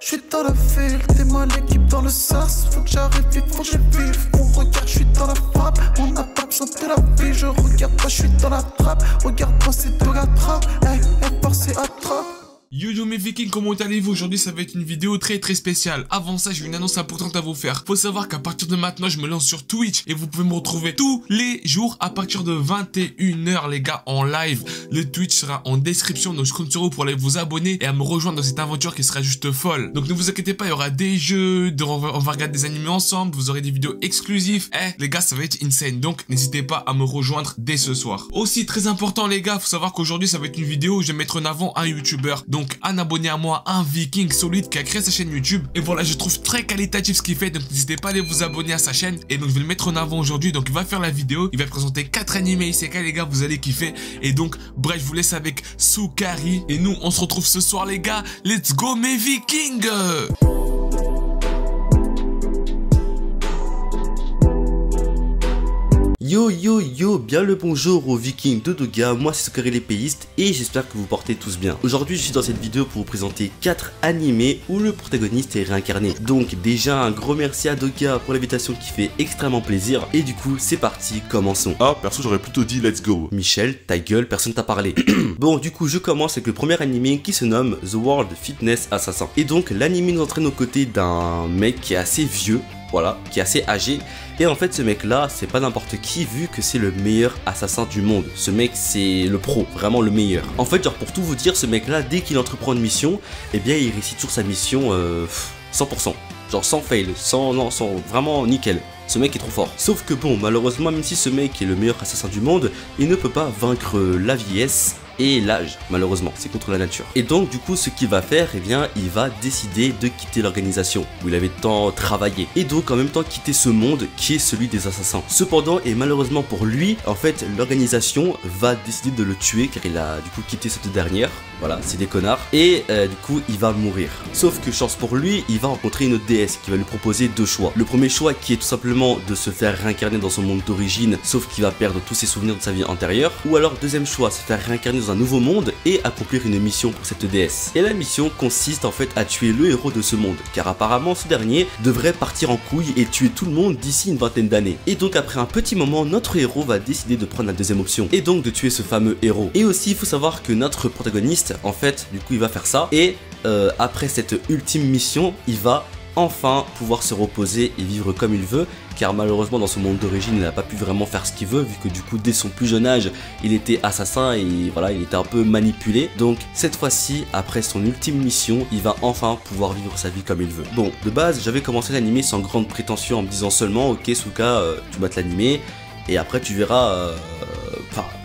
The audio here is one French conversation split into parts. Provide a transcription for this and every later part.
Je suis dans la ville, t'es moi l'équipe dans le sas. Faut que j'arrive vite, faut que je vive. On regarde, je suis dans la frappe. On n'a pas besoin de la vie. Je regarde pas, je suis dans la trappe. Regarde-moi, c'est de la trappe. Hey, c'est attrape. Yo mes vikings, comment allez-vous? Aujourd'hui ça va être une vidéo très spéciale. Avant ça, j'ai une annonce importante à vous faire. Faut savoir qu'à partir de maintenant, je me lance sur Twitch et vous pouvez me retrouver tous les jours à partir de 21 h les gars, en live. Le Twitch sera en description, donc je compte sur vous pour aller vous abonner et à me rejoindre dans cette aventure qui sera juste folle. Donc ne vous inquiétez pas, il y aura des jeux, on va regarder des animés ensemble, vous aurez des vidéos exclusives. Les gars, ça va être insane, donc n'hésitez pas à me rejoindre dès ce soir. Aussi très important les gars, faut savoir qu'aujourd'hui ça va être une vidéo où je vais mettre en avant un youtubeur. Donc un abonné à moi, un viking solide qui a créé sa chaîne YouTube. Et voilà, je trouve très qualitatif ce qu'il fait. Donc n'hésitez pas à aller vous abonner à sa chaîne. Et donc je vais le mettre en avant aujourd'hui. Donc il va faire la vidéo. Il va présenter 4 animés isekai les gars, vous allez kiffer. Et donc bref, je vous laisse avec Sukari. Et nous on se retrouve ce soir les gars. Let's go mes vikings. Yo, bien le bonjour aux vikings de Doga, moi c'est Sukari l'épéiste et j'espère que vous portez tous bien. Aujourd'hui je suis dans cette vidéo pour vous présenter 4 animés où le protagoniste est réincarné. Donc déjà un gros merci à Doga pour l'invitation qui fait extrêmement plaisir. Et du coup c'est parti, commençons. Ah perso j'aurais plutôt dit let's go. Michel, ta gueule, personne t'a parlé. Bon du coup je commence avec le premier animé qui se nomme The World Fitness Assassin. Et donc l'animé nous entraîne aux côtés d'un mec qui est assez vieux. Voilà, qui est assez âgé. Et en fait ce mec là c'est pas n'importe qui vu que c'est le meilleur assassin du monde. Ce mec c'est le pro, vraiment le meilleur. En fait genre pour tout vous dire, ce mec là dès qu'il entreprend une mission, eh bien il réussit toujours sa mission 100%. Genre sans fail, sans vraiment nickel. Ce mec est trop fort. Sauf que bon, malheureusement, même si ce mec est le meilleur assassin du monde, il ne peut pas vaincre la vieillesse et l'âge, malheureusement, c'est contre la nature. Et donc du coup ce qu'il va faire, eh bien il va décider de quitter l'organisation où il avait tant travaillé, et donc en même temps quitter ce monde qui est celui des assassins. Cependant, et malheureusement pour lui, en fait l'organisation va décider de le tuer car il a du coup quitté cette dernière. Voilà, c'est des connards. Et du coup il va mourir. Sauf que chance pour lui, il va rencontrer une autre déesse qui va lui proposer deux choix. Le premier choix qui est tout simplement de se faire réincarner dans son monde d'origine, sauf qu'il va perdre tous ses souvenirs de sa vie antérieure. Ou alors deuxième choix, se faire réincarner dans un nouveau monde et accomplir une mission pour cette déesse. Et la mission consiste en fait à tuer le héros de ce monde, car apparemment ce dernier devrait partir en couille et tuer tout le monde d'ici une vingtaine d'années. Et donc après un petit moment, notre héros va décider de prendre la deuxième option, et donc de tuer ce fameux héros. Et aussi il faut savoir que notre protagoniste, en fait, du coup il va faire ça, et après cette ultime mission, il va enfin pouvoir se reposer et vivre comme il veut, car malheureusement dans son monde d'origine il n'a pas pu vraiment faire ce qu'il veut, vu que du coup dès son plus jeune âge il était assassin et voilà, il était un peu manipulé. Donc cette fois-ci, après son ultime mission, il va enfin pouvoir vivre sa vie comme il veut. Bon, de base j'avais commencé l'animé sans grande prétention en me disant seulement ok Suka, tu mates l'animé et après tu verras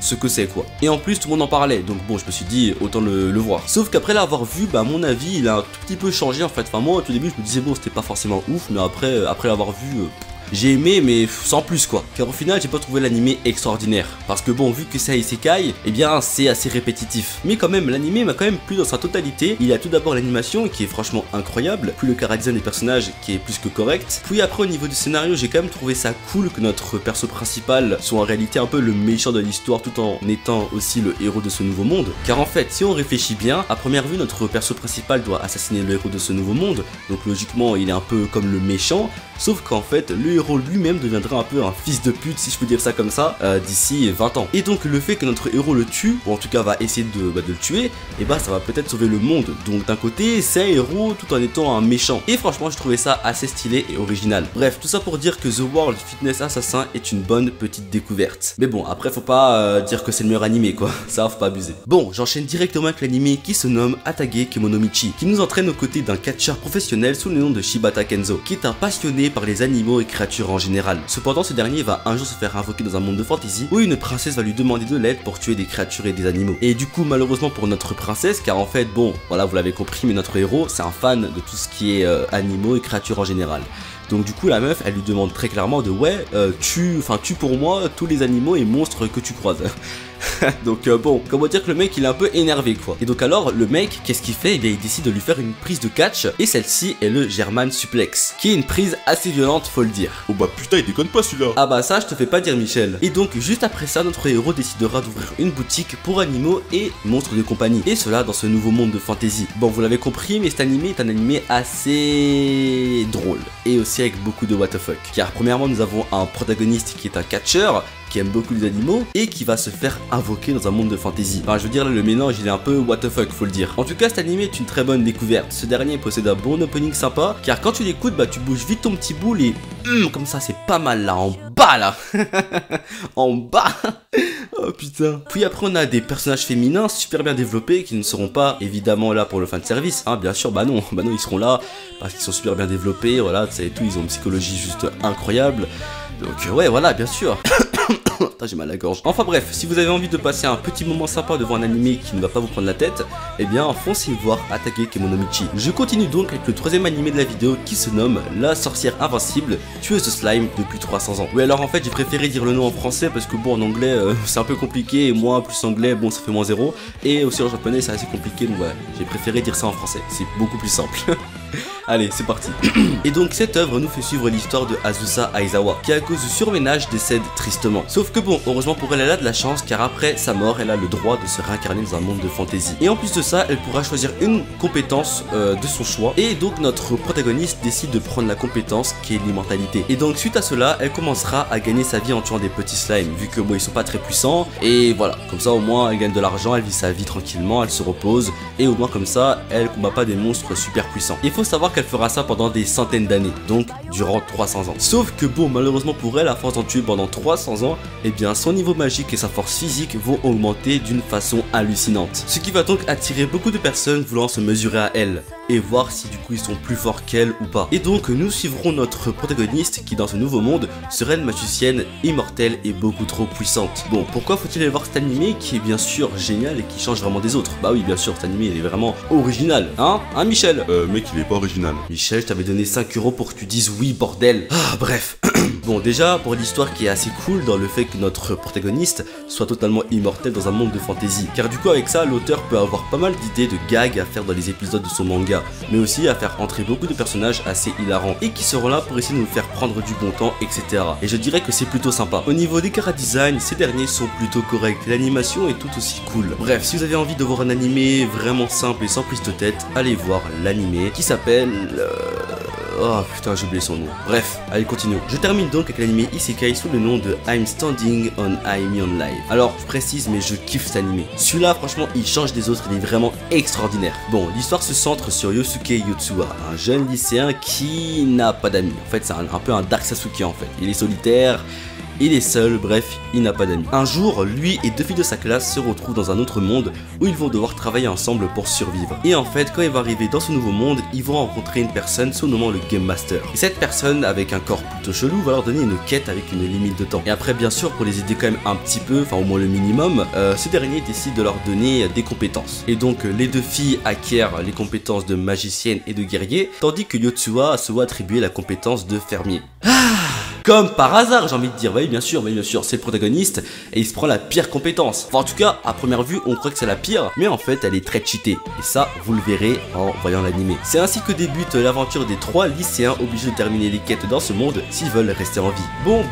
ce que c'est quoi. Et en plus tout le monde en parlait, donc bon je me suis dit autant le voir. Sauf qu'après l'avoir vu, bah mon avis il a un tout petit peu changé en fait. Enfin moi au tout début je me disais bon c'était pas forcément ouf, mais après l'avoir vu j'ai aimé mais sans plus quoi. Car au final j'ai pas trouvé l'animé extraordinaire. Parce que bon vu que c'est isekai, eh bien c'est assez répétitif. Mais quand même l'animé m'a quand même plu dans sa totalité. Il y a tout d'abord l'animation qui est franchement incroyable. Puis le chara-design des personnages qui est plus que correct. Puis après au niveau du scénario j'ai quand même trouvé ça cool que notre perso principal soit en réalité un peu le méchant de l'histoire tout en étant aussi le héros de ce nouveau monde. Car en fait si on réfléchit bien, à première vue notre perso principal doit assassiner le héros de ce nouveau monde. Donc logiquement il est un peu comme le méchant. Sauf qu'en fait le héros lui-même deviendra un peu un fils de pute si je peux dire ça comme ça d'ici 20 ans. Et donc le fait que notre héros le tue, ou en tout cas va essayer de le tuer, et bah ça va peut-être sauver le monde. Donc d'un côté c'est un héros tout en étant un méchant. Et franchement je trouvais ça assez stylé et original. Bref, tout ça pour dire que The World Fitness Assassin est une bonne petite découverte. Mais bon après faut pas dire que c'est le meilleur animé quoi, ça faut pas abuser. Bon j'enchaîne directement avec l'animé qui se nomme Atage Kemonomichi, qui nous entraîne aux côtés d'un catcheur professionnel sous le nom de Shibata Kenzo, qui est un passionné par les animaux et créatures en général. Cependant ce dernier va un jour se faire invoquer dans un monde de fantasy où une princesse va lui demander de l'aide pour tuer des créatures et des animaux. Et du coup malheureusement pour notre princesse, car en fait bon voilà vous l'avez compris, mais notre héros c'est un fan de tout ce qui est animaux et créatures en général. Donc du coup la meuf elle lui demande très clairement de ouais tue pour moi tous les animaux et monstres que tu croises. Donc bon, comment dire que le mec il est un peu énervé quoi. Et donc alors le mec, qu'est-ce qu'il fait? Eh bien il décide de lui faire une prise de catch, et celle-ci est le German Suplex, qui est une prise assez violente, faut le dire. Oh bah putain, il déconne pas celui-là. Ah bah ça je te fais pas dire Michel. Et donc juste après ça, notre héros décidera d'ouvrir une boutique pour animaux et monstres de compagnie, et cela dans ce nouveau monde de fantasy. Bon, vous l'avez compris, mais cet animé est un animé assez drôle, et aussi avec beaucoup de what the fuck. Car premièrement nous avons un protagoniste qui est un catcheur, qui aime beaucoup les animaux et qui va se faire invoquer dans un monde de fantasy. Enfin je veux dire là, le mélange il est un peu what the fuck, faut le dire. En tout cas cet animé est une très bonne découverte. Ce dernier possède un bon opening sympa, car quand tu l'écoutes bah tu bouges vite ton petit boule et comme ça c'est pas mal là, en bas là. En bas. Oh putain. Puis après on a des personnages féminins super bien développés qui ne seront pas évidemment là pour le fanservice, hein, bien sûr, bah non ils seront là parce qu'ils sont super bien développés, voilà, tu sais et tout, ils ont une psychologie juste incroyable. Donc ouais voilà, bien sûr. Putain, j'ai mal à la gorge. Enfin bref, si vous avez envie de passer un petit moment sympa devant un animé qui ne va pas vous prendre la tête, eh bien foncez voir Attaque Kemonomichi. Je continue donc avec le troisième animé de la vidéo qui se nomme La sorcière invincible, tueuse de slime depuis 300 ans. Oui alors en fait j'ai préféré dire le nom en français parce que bon en anglais c'est un peu compliqué, et moi plus anglais bon ça fait moins 0, et aussi en japonais c'est assez compliqué, donc ouais, j'ai préféré dire ça en français, c'est beaucoup plus simple. Allez, c'est parti. Et donc cette œuvre nous fait suivre l'histoire de Azusa Aizawa, qui à cause du surménage décède tristement. Sauf que bon, heureusement pour elle, elle a de la chance, car après sa mort, elle a le droit de se réincarner dans un monde de fantasy. Et en plus de ça, elle pourra choisir une compétence de son choix. Et donc notre protagoniste décide de prendre la compétence qui est l'immortalité. Et donc suite à cela, elle commencera à gagner sa vie en tuant des petits slimes, vu que bon, ils sont pas très puissants. Et voilà, comme ça au moins elle gagne de l'argent, elle vit sa vie tranquillement, elle se repose. Et au moins comme ça, elle combat pas des monstres super puissants. Il faut savoir qu'elle fera ça pendant des centaines d'années, donc durant 300 ans. Sauf que bon, malheureusement pour elle, à force d'en tuer pendant 300 ans, eh bien son niveau magique et sa force physique vont augmenter d'une façon hallucinante. Ce qui va donc attirer beaucoup de personnes voulant se mesurer à elle, et voir si du coup ils sont plus forts qu'elle ou pas. Et donc nous suivrons notre protagoniste qui dans ce nouveau monde serait une magicienne immortelle et beaucoup trop puissante. Bon, pourquoi faut-il aller voir cet animé qui est bien sûr génial et qui change vraiment des autres? Bah oui bien sûr, cet animé il est vraiment original, hein Michel? Mec il est pas original. Michel, je t'avais donné 5 € pour que tu dises oui bordel. Ah bref. Bon déjà pour l'histoire qui est assez cool dans le fait que notre protagoniste soit totalement immortel dans un monde de fantasy, car du coup avec ça l'auteur peut avoir pas mal d'idées de gags à faire dans les épisodes de son manga, mais aussi à faire entrer beaucoup de personnages assez hilarants et qui seront là pour essayer de nous faire prendre du bon temps, etc. Et je dirais que c'est plutôt sympa. Au niveau des chara-design, ces derniers sont plutôt corrects, l'animation est tout aussi cool. Bref, si vous avez envie de voir un animé vraiment simple et sans prise de tête, allez voir l'animé qui s'appelle... Oh putain, j'ai oublié son nom. Bref, allez continuons. Je termine donc avec l'animé Isekai sous le nom de I'm Standing on Aimi on Live. Alors, je précise, mais je kiffe cet animé. Celui-là, franchement, il change des autres, il est vraiment extraordinaire. Bon, l'histoire se centre sur Yosuke Yotsuwa, un jeune lycéen qui n'a pas d'amis. En fait, c'est un peu un Dark Sasuke en fait. Il est solitaire. Il est seul, bref, il n'a pas d'amis. Un jour, lui et 2 filles de sa classe se retrouvent dans un autre monde où ils vont devoir travailler ensemble pour survivre. Et en fait, quand ils vont arriver dans ce nouveau monde, ils vont rencontrer une personne surnommant le Game Master. Et cette personne, avec un corps plutôt chelou, va leur donner une quête avec une limite de temps. Et après, bien sûr, pour les aider quand même un petit peu, enfin au moins le minimum, ce dernier décide de leur donner des compétences. Et donc, les 2 filles acquièrent les compétences de magicienne et de guerrier, tandis que Yotsuwa se voit attribuer la compétence de fermier. Comme par hasard, j'ai envie de dire, oui bien sûr, c'est le protagoniste et il se prend la pire compétence. Enfin en tout cas, à première vue, on croit que c'est la pire, mais en fait elle est très cheatée. Et ça, vous le verrez en voyant l'animé. C'est ainsi que débute l'aventure des 3 lycéens obligés de terminer les quêtes dans ce monde s'ils veulent rester en vie. Bon,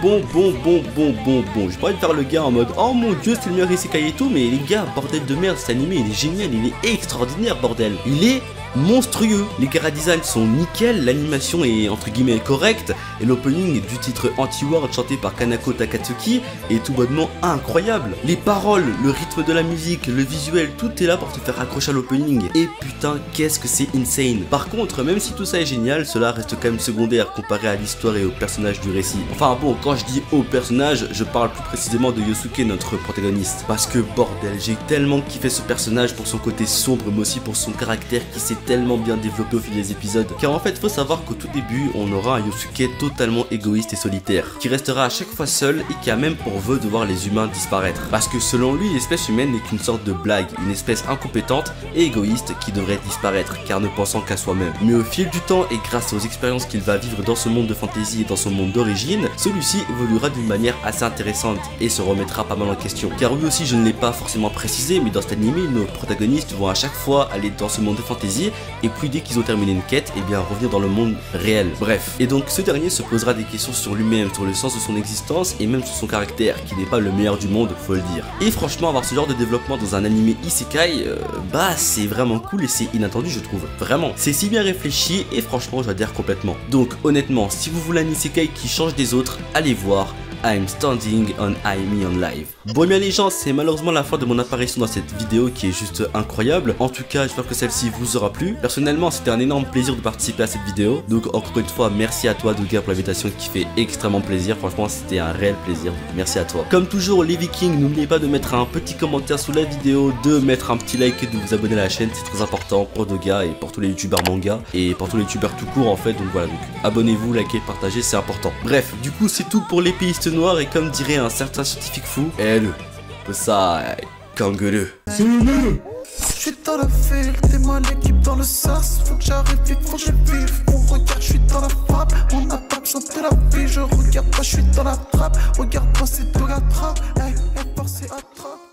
j'ai pas envie de faire le gars en mode, oh mon dieu c'est le meilleur isekai et tout, mais les gars, bordel de merde, cet animé il est génial, il est extraordinaire bordel. Il est monstrueux, les chara-design sont nickel, l'animation est entre guillemets correcte et l'opening du titre Anti-World chanté par Kanako Takatsuki est tout bonnement incroyable. Les paroles, le rythme de la musique, le visuel, tout est là pour te faire accrocher à l'opening et putain qu'est-ce que c'est insane. Par contre, même si tout ça est génial, cela reste quand même secondaire comparé à l'histoire et aux personnages du récit. Enfin bon, quand je dis aux personnages, je parle plus précisément de Yosuke, notre protagoniste, parce que bordel, j'ai tellement kiffé ce personnage pour son côté sombre mais aussi pour son caractère qui s'est c'est tellement bien développé au fil des épisodes. Car en fait, faut savoir qu'au tout début, on aura un Yosuke totalement égoïste et solitaire, qui restera à chaque fois seul et qui a même pour vœu de voir les humains disparaître. Parce que selon lui, l'espèce humaine n'est qu'une sorte de blague, une espèce incompétente et égoïste qui devrait disparaître, car ne pensant qu'à soi-même. Mais au fil du temps et grâce aux expériences qu'il va vivre dans ce monde de fantasy et dans son monde d'origine, celui-ci évoluera d'une manière assez intéressante et se remettra pas mal en question. Car lui aussi, je ne l'ai pas forcément précisé, mais dans cet anime, nos protagonistes vont à chaque fois aller dans ce monde de fantasy et puis dès qu'ils ont terminé une quête, et bien revenir dans le monde réel. Bref. Et donc ce dernier se posera des questions sur lui-même, sur le sens de son existence et même sur son caractère, qui n'est pas le meilleur du monde, faut le dire. Et franchement, avoir ce genre de développement dans un anime isekai, bah c'est vraiment cool et c'est inattendu, je trouve. Vraiment. C'est si bien réfléchi et franchement, j'adhère complètement. Donc honnêtement, si vous voulez un isekai qui change des autres, allez voir I'm Standing on Aimi on Live. Bon bien les gens, c'est malheureusement la fin de mon apparition dans cette vidéo qui est juste incroyable. En tout cas, j'espère que celle-ci vous aura plu. Personnellement, c'était un énorme plaisir de participer à cette vidéo. Donc encore une fois, merci à toi Douga pour l'invitation qui fait extrêmement plaisir. Franchement, c'était un réel plaisir. Merci à toi. Comme toujours, les Vikings, n'oubliez pas de mettre un petit commentaire sous la vidéo, de mettre un petit like et de vous abonner à la chaîne. C'est très important pour Douga et pour tous les youtubeurs manga et pour tous les youtubeurs tout court en fait. Donc voilà, donc abonnez-vous, likez, partagez, c'est important. Bref, du coup, c'est tout pour l'épéiste noire et comme dirait un certain scientifique fou, ça, kangourou. Je suis dans la ville, t'es moi l'équipe dans le sas. Faut que j'arrive vite, faut que je vive. On regarde, je suis dans la frappe. On n'a pas besoin de la vie. Je regarde pas, je suis dans la trappe. Regarde pas, c'est de la trappe. Hey, hey, c'est attrape.